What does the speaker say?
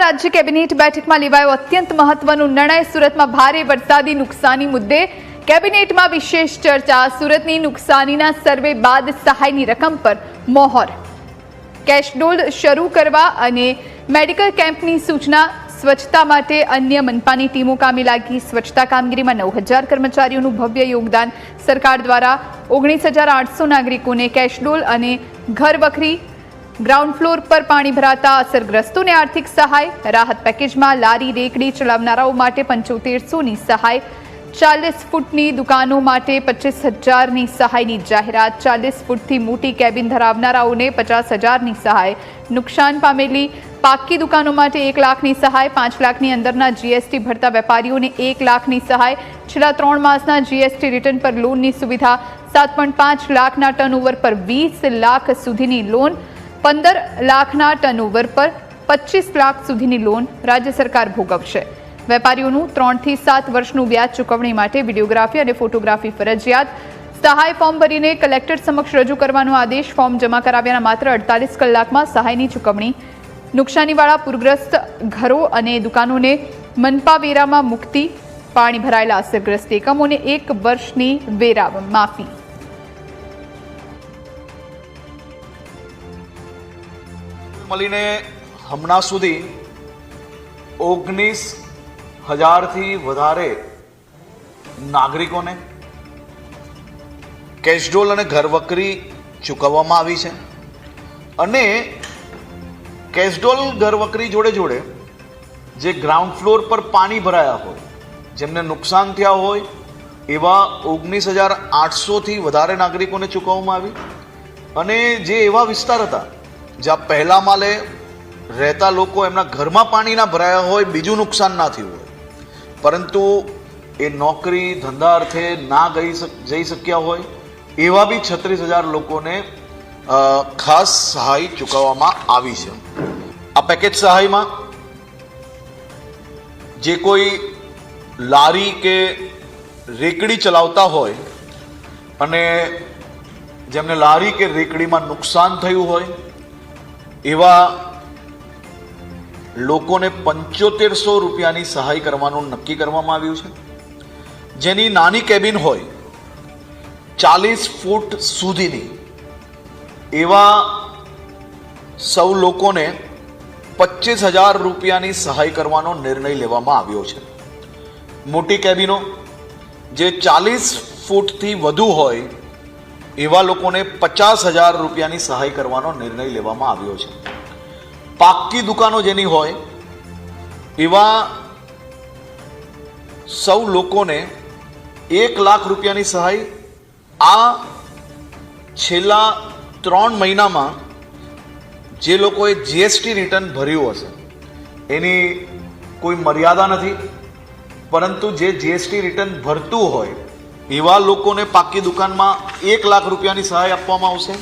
રાજ્ય કેબિનેટ બેઠકમાં લેવાયો અત્યંત મહત્વનો નિર્ણય। સુરતમાં ભારે વરસાદી નુકસાની મુદ્દે કેબિનેટમાં વિશેષ ચર્ચા। સુરતની નુકસાનીના સર્વે બાદ સહાયની રકમ પર મોહર। કેશડોલ શરૂ કરવા અને મેડિકલ કેમ્પની સૂચના। સ્વચ્છતા માટે અન્ય મનપાની ટીમો કામે લાગી। સ્વચ્છતા કામગીરીમાં 9000 કર્મચારીઓનું ભવ્ય યોગદાન। સરકાર દ્વારા 19800 નાગરિકોને કેશડોલ અને ઘરવખરી। ગ્રાઉન્ડ ફ્લોર પર પાણી ભરાતા અસરગ્રસ્તોને આર્થિક સહાય। રાહત પેકેજમાં લારી રેકડી ચલાવનારાઓ માટે 7500ની સહાય। 40 ફૂટની દુકાનો માટે 25000ની સહાયની જાહેરાત। 40 ફૂટથી મોટી કેબિન ધરાવનારાઓને 50000ની સહાય। નુકસાન પામેલી પાકી દુકાનો માટે 1 લાખની સહાય। 5 લાખની અંદરના જીએસટી ભરતા વેપારીઓને 1 લાખની સહાય। છેલ્લા 3 માસના જીએસટી રિટર્ન પર લોનની સુવિધા। 7.5 લાખના ટર્નઓવર પર 20 લાખ સુધીની લોન। 15 લાખના ટર્નઓવર પર 25 લાખ સુધીની લોન રાજ્ય સરકાર ભોગવશે। વેપારીઓનું 3 થી 7 વર્ષનું વ્યાજ ચૂકવણી માટે વિડીયોગ્રાફી અને ફોટોગ્રાફી ફરજિયાત। સહાય ફોર્મ ભરીને કલેક્ટર સમક્ષ રજૂ કરવાનો આદેશ। ફોર્મ જમા કરાવ્યાના માત્ર 48 કલાકમાં સહાયની ચૂકવણી। નુકસાનીવાળા પૂરગ્રસ્ત ઘરો અને દુકાનોને મનપા વેરામાં મુક્તિ। પાણી ભરાયેલા અસરગ્રસ્ત એકમોને 1 વર્ષની વેરા માફી। મળીને હમણાં સુધી 19000થી વધારે નાગરિકોને કેશડોલ અને ઘરવખરી ચૂકવવામાં આવી છે। અને કેશડોલ ઘરવખરી જોડે જોડે જે ગ્રાઉન્ડ ફ્લોર પર પાણી ભરાયા હોય, જેમને નુકસાન થયા હોય એવા 19800થી વધારે નાગરિકોને ચૂકવવામાં આવી। અને જે એવા વિસ્તાર હતા જ્યાં પહેલા માલે રહેતા લોકો એમના ઘરમાં પાણી ના ભરાયા હોય, બીજું નુકસાન ના થયું હોય, પરંતુ એ નોકરી ધંધા અર્થે ના જઈ શક્યા હોય એવા બી 36000 લોકોને ખાસ સહાય ચૂકવવામાં આવી છે। આ પેકેજ સહાયમાં જે કોઈ લારી કે રેકડી ચલાવતા હોય અને જેમને લારી કે રેકડીમાં નુકસાન થયું હોય એવા લોકોને 7500 રૂપિયાની સહાય કરવાનું નક્કી કરવામાં આવ્યું છે। જેની નાની કેબિન હોય 40 ફૂટ સુધીની એવા સૌ લોકોને 25000 રૂપિયાની સહાય કરવાનો નિર્ણય લેવામાં આવ્યો છે। મોટી કેબિનો જે 40 ફૂટથી વધુ હોય એવા લોકોને 50000 રૂપિયાની સહાય કરવાનો નિર્ણય લેવામાં આવ્યો છે। પાકી દુકાનો જેની હોય એવા સૌ લોકોને 1 લાખ રૂપિયાની સહાય। આ છેલ્લા 3 મહિનામાં જે લોકોએ જીએસટી રિટર્ન ભર્યું હશે એની કોઈ મર્યાદા નથી, પરંતુ જે જીએસટી રિટર્ન ભરતું હોય એવા લોકોને પાકી દુકાનમાં 1 લાખ રૂપિયાની સહાય આપવામાં આવશે।